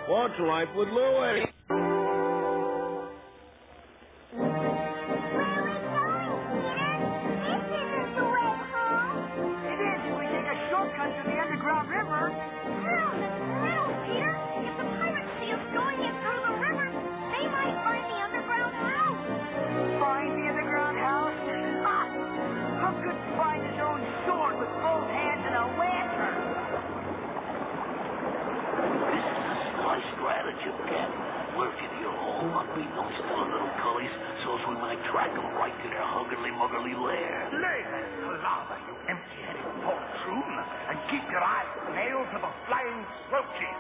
What's life with Louie? It is if we take a shortcut to the underground river. Peter. If the pirates see us going in through the river, they might find the underground house. Find the underground house? Ha! Hook could find his own sword with both hands and a lantern. This is a sly stratagem, Captain. Lurking here all unbeknownst to the little cullies, so's we might track them right to their huggerly-muggerly lair. Lay that palaver, you empty-headed poltroon, and keep your eyes nailed to the flying slouches.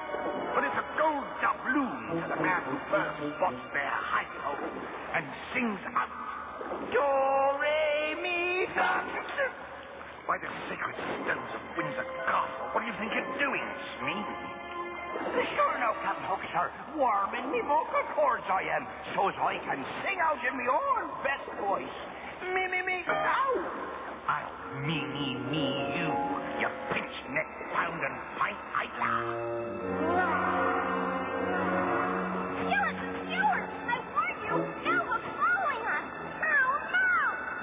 For it's a gold doubloon to the man who first spots their hidey-hole and sings out, Do, re, mi, fa, fa. By the sacred stones of Windsor Castle, what do you think you're doing, Smee? Sure no, Captain Hook, sir. Warming me vocal cords I am, so's I can sing out in me own best voice. Me, ow! I'll me, you pinch-neck pound and pint idler. Stewart, I warned you. Elva's following us. No.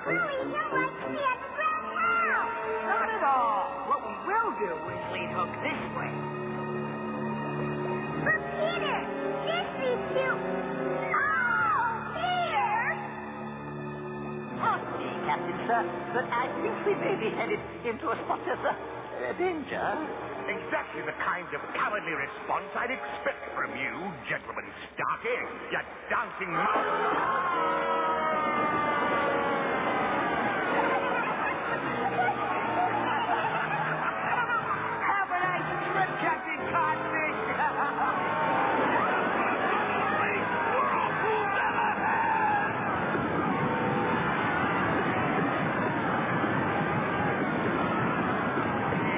Really, he'll like to the underground house. Not at all. What we will do is lead Hook this way. Look, Peter, this is you. Oh, Peter! Pardon me, Captain, sir, but I think we may be headed into a spot of danger. Exactly the kind of cowardly response I'd expect from you, gentleman Starkey. You dancing Have a nice trip, Captain Codfish.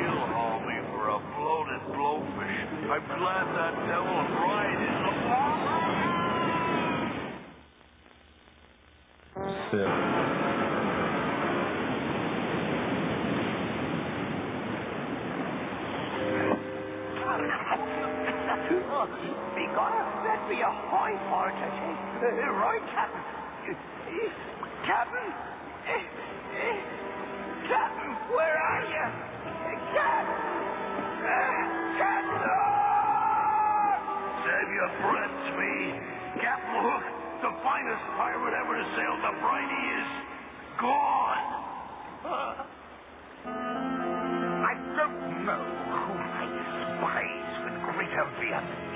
He'll haul me for a bloated blowfish. I'm glad that devil's ride is Begone, that'd be a high part, I think. Right, Captain. Captain? Captain, where are you? Captain! Captain! Save your breath, Smee. Captain Hook, the finest pirate ever to sail the Briny, is gone. I don't know whom I despise with greater vehemence.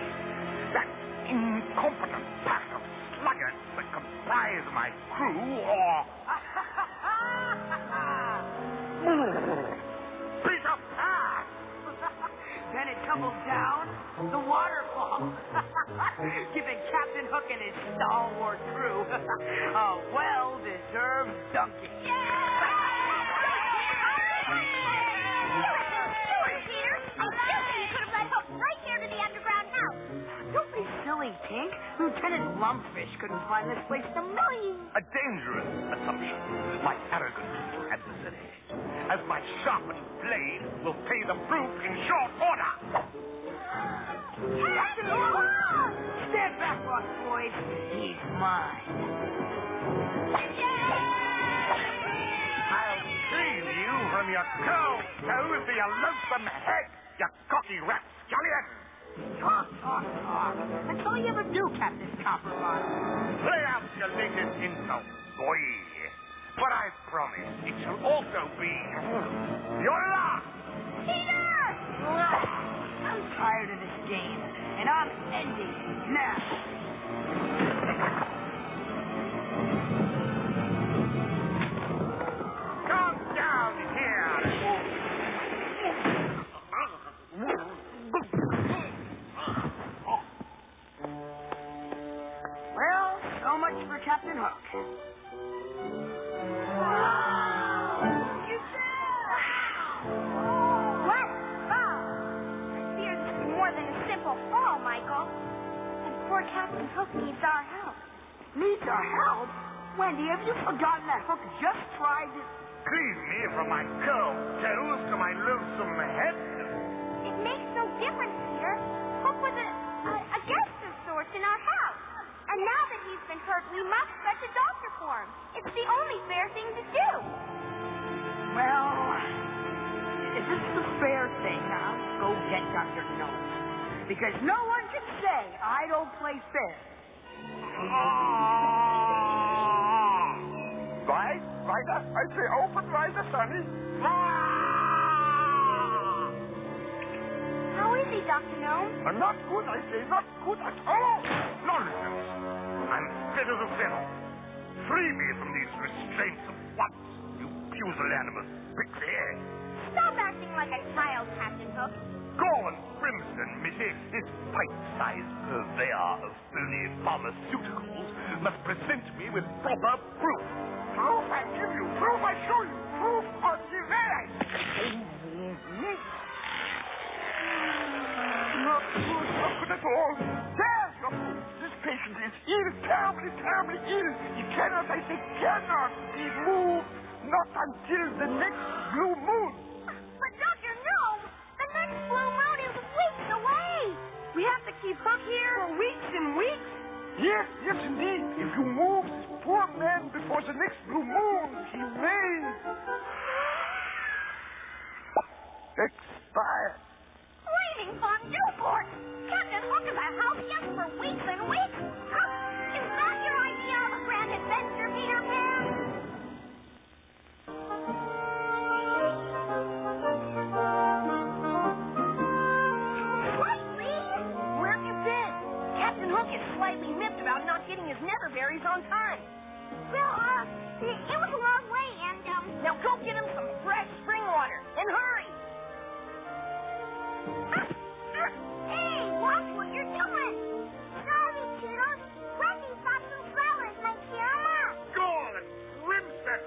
That incompetent pack of sluggards that comprise my crew, or Peter Pan! Then it tumbles down the waterfall, giving Captain Hook and his stalwart crew a well-deserved dunking. Peter, I still think you could have led Hook right here to the underground house. Don't be silly, Tink. Lieutenant Lumpfish couldn't find this place in a million. A dangerous assumption, my arrogant adversary, as my sharpened blade will pay the proof in short order. Captain Hook! Stand back, Rock boys. He's mine. I'll cleave you from your curled toes to your loathsome head, you cocky rapscallion. Talk. Until you ever do, Captain Copperbottom. Play out your latest insult, boy. But I promise it shall also be your last. Peter! I'm tired of this game, and I'm ending it now. Come down here. Well, so much for Captain Hook. What? Oh. Fears it's more than a simple fall, Michael. And poor Captain Hook needs our help. Needs our help? Wendy, have you forgotten that Hook just tried to... Cleave me from my curled toes to my loathsome head. It makes no difference, Peter. Hook was a hurt, we must fetch a doctor for him. It's the only fair thing to do. Well, if this is a fair thing, I'll go get Dr. Gnome. Because no one can say I don't play fair. Right, I say open wider, Sonny. How is he, Dr. Gnome? Not good, I say, not good at all. Nonsense. I'm fit as a fiddle. Free me from these restraints at once, you puzzle animals. Pixie egg. Stop acting like a child, Captain Hook. Gordon Crimson, Missy, this pint-sized purveyor of phony pharmaceuticals must present me with proper proof. Proof I give you, proof I show you, proof on the very. Not good at all. There's your proof. This patient is ill, terribly, terribly ill. He cannot, I say, cannot be moved. Not until the next blue moon. But Dr. Gnome, the next blue moon is weeks away. We have to keep Hook here for weeks and weeks? Yes, indeed. If you move this poor man before the next blue moon, he may expire. Flaming Fun Newport! Captain Hook is a house guest for weeks and weeks? Huh? Is that your idea of a grand adventure, Peter Pan? Slightly? Where have you been? Captain Hook is slightly miffed about not getting his nether berries on time. Well, it was a long way, and, Now go get him some fresh spring water, and hurry! Hey, watch what you're doing! Sorry, Toodles. Wendy thought some flowers might cheer him up. Gordon Crimson!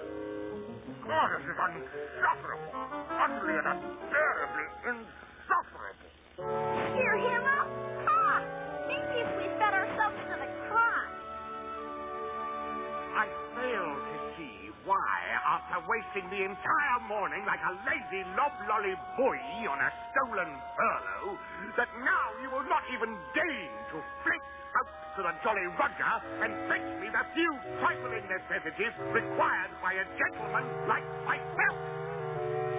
God, this is insufferable. Utterly and unbearably insufferable. Cheer him up? Ha! Maybe if we fed ourselves to the cross. I fail to see why, after wasting the entire morning like a lazy loblolly boy on a stolen furlough, that now you will not even deign to flit out to the Jolly Roger and fetch me the few trifling necessities required by a gentleman like myself.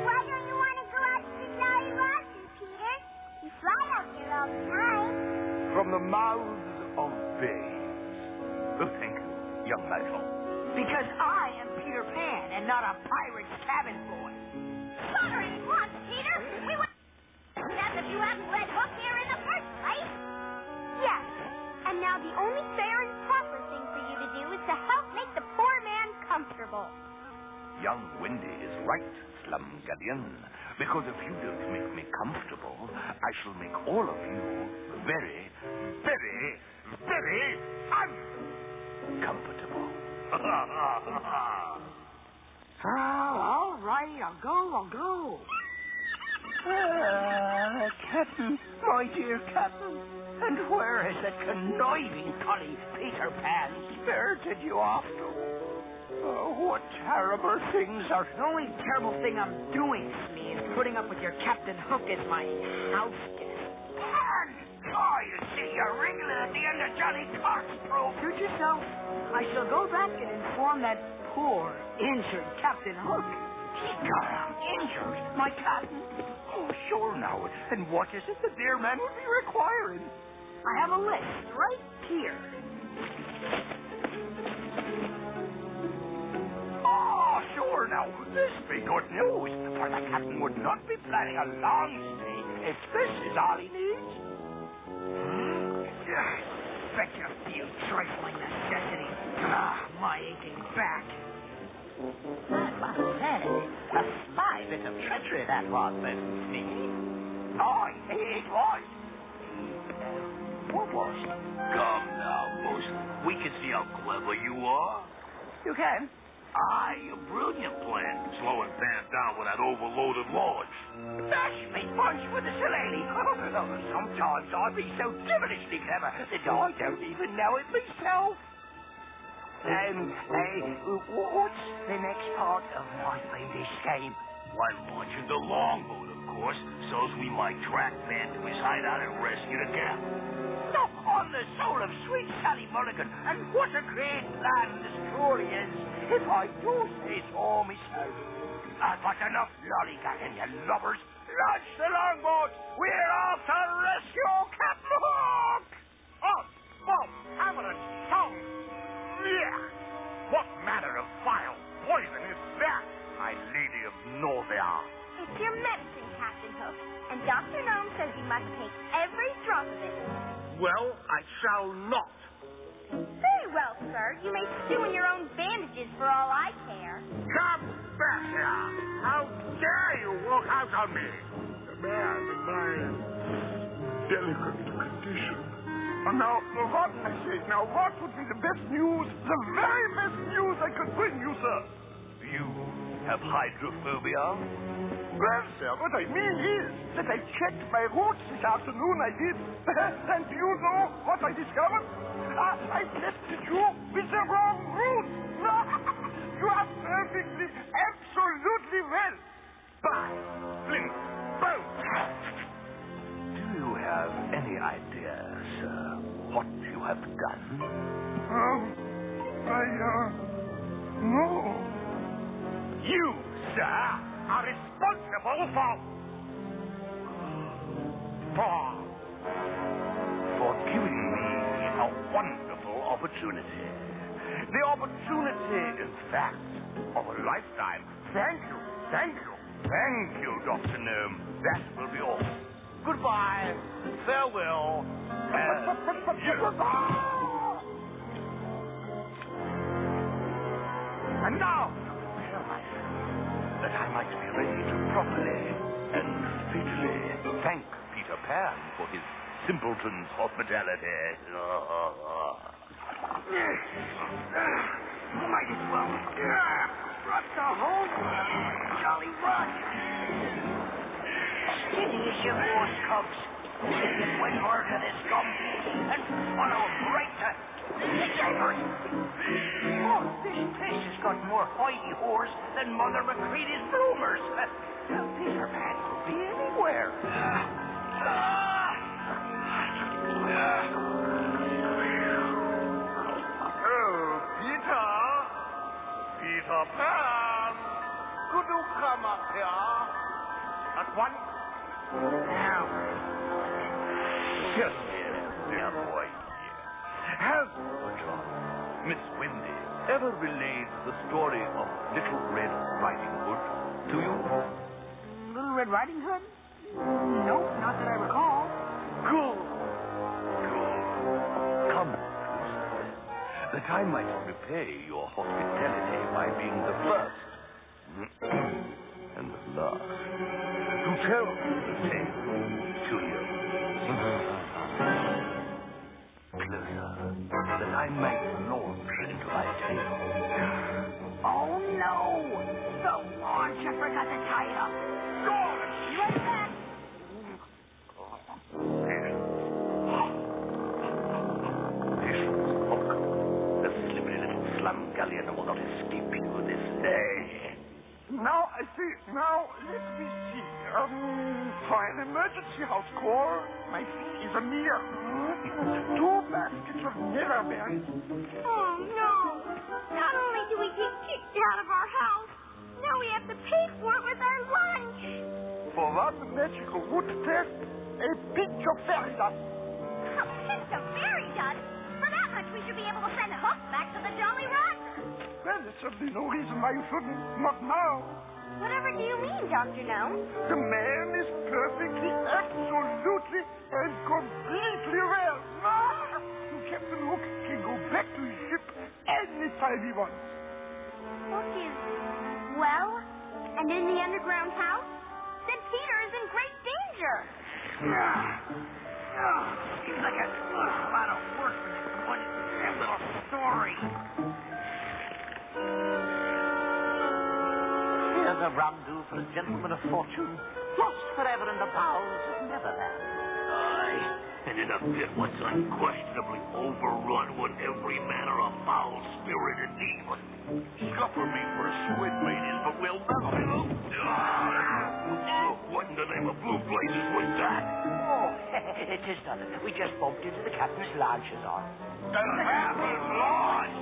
Why don't you want to go out to the Jolly Roger, Peter? You fly out there all the time. From the mouths of babes. Oh, thank you, young Michael. Because I am Peter Pan and not a pirate's cabin boy. Sorry, once, Peter. We would have if you hadn't led Hook here in the first place. Yes. And now the only fair and proper thing for you to do is to help make the poor man comfortable. Young Wendy is right, Slumgullion. Because if you don't make me comfortable, I shall make all of you very, very, very uncomfortable. All right, I'll go. Captain, my dear Captain, and where has that conniving collie Peter Pan spirited you off to? Oh, what terrible things are... The only terrible thing I'm doing, Smee, is putting up with your Captain Hook as my house guest. Pan! Oh, you see, you're wriggling at the end of Johnny Cart's rope. Suit yourself. I shall go back and inform that poor, injured Captain Hook. He got out injured, my Captain. Oh, sure now. And what is it the dear man would be requiring? I have a list right here. Oh, sure now. This be good news, for the Captain would not be planning a long stay if this is all he needs. Bet you a few trifling necessities. Ah, my aching back. I must say, a sly bit of treachery that was, Mrs. Smee. Oh, it was. What was it? Come now, Moose. We can see how clever you are. You can. Your brilliant plan, slowing Pan down with that overloaded launch. Dash me punch with a shillelagh. Sometimes I be so devilishly clever that I don't even know it myself. What's the next part of my fiendish scheme? Why, launching the longboat, of course, so's we might track Pan to his hideout and rescue the Cap. No, I upon the soul of sweet Sally Mulligan, and what a great land this truly is, if I do say so myself. But enough lollygagging, you lubbers. Launch the longboat. We're off to rescue Captain Hook. Oh, Cameron, Tom. Yeah. What manner of vile poison is that, my lady of nausea? It's your medicine, Captain Hook. And Dr. Gnome says you must take every drop of it. Well, I shall not. Very well, sir. You may stew in your own bandages for all I care. Come back here. How dare you walk out on me? The man in my delicate condition. Now, what would be the best news, the very best news I could bring you, sir? You have hydrophobia? Well, sir, what I mean is that I checked my routes this afternoon, I did. And do you know what I discovered? I tested you with the wrong route. You are perfectly, absolutely well. Bah! Flint! Boat! Do you have any idea, sir, what you have done? No. You, sir, are responsible for giving me a wonderful opportunity. The opportunity, in fact, of a lifetime. Thank you, Dr. Gnome. That will be all. Goodbye, farewell, and now, prepare myself that I might be ready to properly and fatally thank Peter Pan for his simpleton's hospitality. Might as well rush the whole Jolly Roger. Steady as your horse, Cubs. Get windward of this gum and follow right to Chambers. Oh, this place has got more hoity whores than Mother Macready's bloomers. Peter Pan could be anywhere. Peter Pan, could you come up here at once? Now. Just dear boy. Has Miss Wendy ever relayed the story of Little Red Riding Hood to you? Little Red Riding Hood? No, not that I recall. Good. Come, that I might repay your hospitality by being the first and the last to tell the tale to you. Closer, that I might launch into my tale. Oh, no! The launch! I forgot to tie it up. Be right back. The slippery little slumgullion will not escape you this day. Now, I see. Now, let me see. For an emergency house call, my fee is a mere 2 baskets of netherberries. Oh, no. Not only do we get kicked out of our house, now we have to pay for it with our lunch. For one magical wood test, a pinch of fairy dust. A pinch of fairy dust? For that much, we should be able to send Hook back to the Jolly Roger. Well, there's certainly no reason why you shouldn't. Not now. Whatever do you mean, Dr. Gnome? The man is perfectly, absolutely, and completely well. Captain Hook can go back to his ship anytime he wants. Hook is well and in the underground house? Then Peter is in great danger. Seems like a lot of work for this one little story. Here's a rum-do for a gentleman of fortune, lost forever in the bowels of Neverland. and in a pit what's unquestionably overrun with every manner of foul spirit and demon. Scupper me for a squid maiden, but we'll never know. What in the name of blue blazes was that? Oh, it is nothing. We just bumped into the captain's lodges on. The captain's lodge!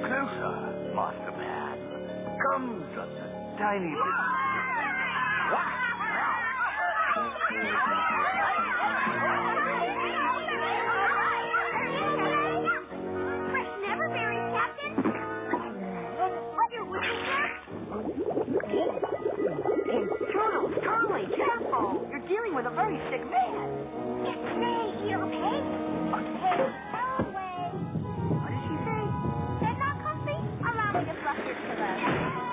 Closer, Master Man. Come just a tiny bit. What? Fresh neverberries, Captain. What you're looking Turtle, Curly, careful. You're dealing with a very sick man. It's me, you okay? Okay, go away. What did she say? They're not comfy? Allow me to fluff your pillow.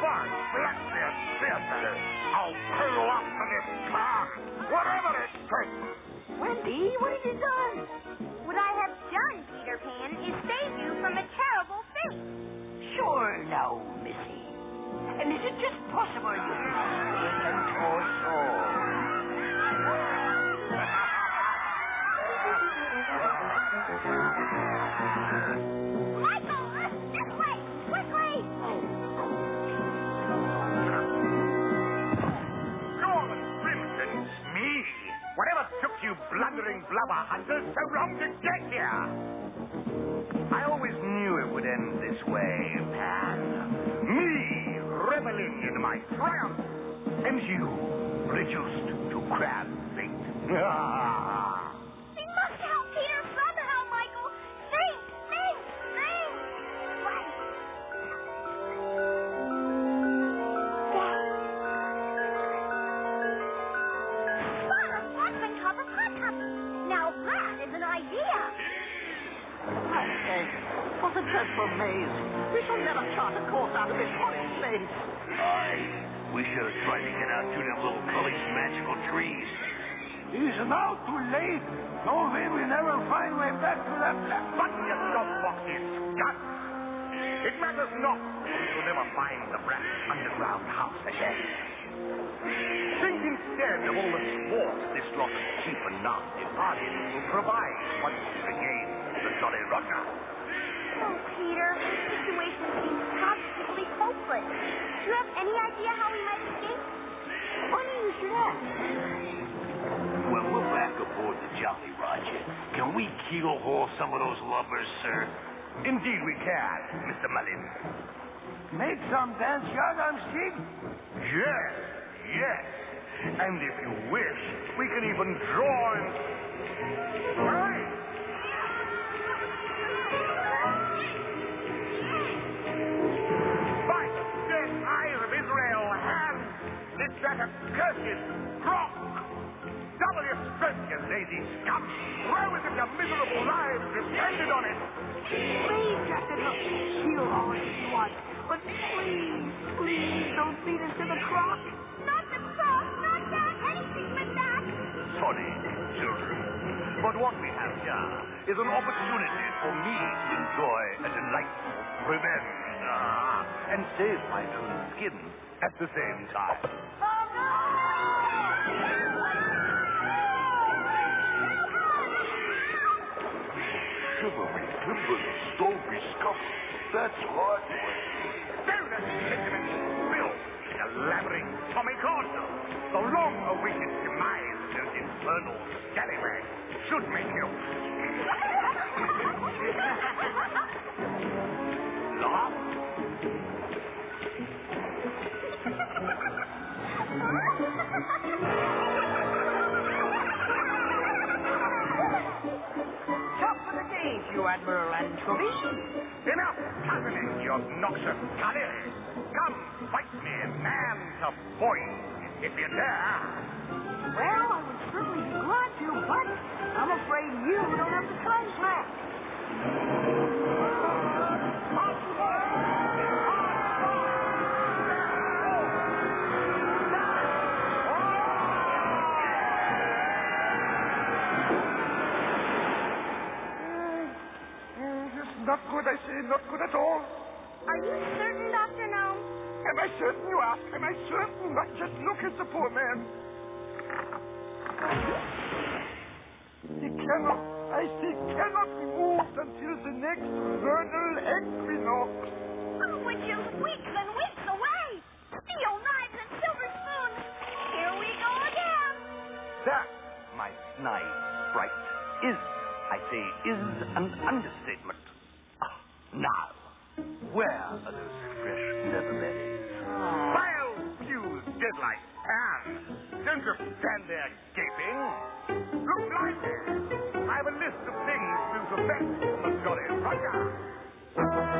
Fine, bless their sisters. I'll pull up to this car, whatever it takes. Wendy, what have you done? What I have done, Peter Pan, is save you from a terrible fate. Sure now, Missy. And is it just possible you can save and torso? Michael, this way, quickly! Norman Crimson, me. Whatever took you blundering blubber hunters so long to get here? I always knew it would end this way, Pan. Me reveling in my triumph, and you reduced to crab bait. We must help Peter somehow, Michael. Think! Right. Father, Watchman cover hot copy. Now that is an idea. Was it just amazing? We shall never chart a course out of this horrid place. Aye, we should have tried to get out to them little Cully's magical trees. It's now too late. No way we never find way back to that Button your soapbox, you scum! It matters not. You'll never find the brass underground house again. Think instead of all the sport this lot of cheap and nasty parties will provide once we regain the Jolly Roger. Oh, Peter, the situation seems positively hopeless. Do you have any idea how we might escape? Funny you should ask. When we're back aboard the Jolly Roger, can we keel haul some of those lubbers, sir? Indeed we can, Mr. Mullin. Make some dance yardarm, Steve? Yes. And if you wish, we can even draw and... Right. By the dead eyes of Israel, hand it's that accursed rock. Double your strength, you lazy scum. Throw as if your miserable lives depended on it. Please, Captain Hook, heal all that you want. But please don't feed us to the croc. Not the cross, not that, anything but that. Sorry, children. But what we have here is an opportunity for me to enjoy a delightful revenge. And save my own skin at the same time. Shivery timbers, don't be scuffed. That's hard. Bonus sentiment, Bill, the labyrinth Tommy Corso. The long-awaited demise of those infernal scallywags should make you laugh. Top of the day to you, Admiral Anchovy. Enough puzzling, you obnoxious cully. Come, fight me, man to boy, if you dare. Well, I would certainly be glad to, but I'm afraid you don't have the contract. Not good, I say, not good at all. Are you certain, Dr. Gnome? Am I certain, you ask? Am I certain? Not just look at the poor man. cannot be moved until the next vernal equinox. Which is weeks and weeks away. Steel knives and silver spoons. Here we go again. That, my snide sprite, is, I say, is an understatement. Now, where are those fresh leather berries? Bile-fused deadlight pan! Don't just stand there gaping. Look lively. I have a list of things to perfect from the Jolly Roger.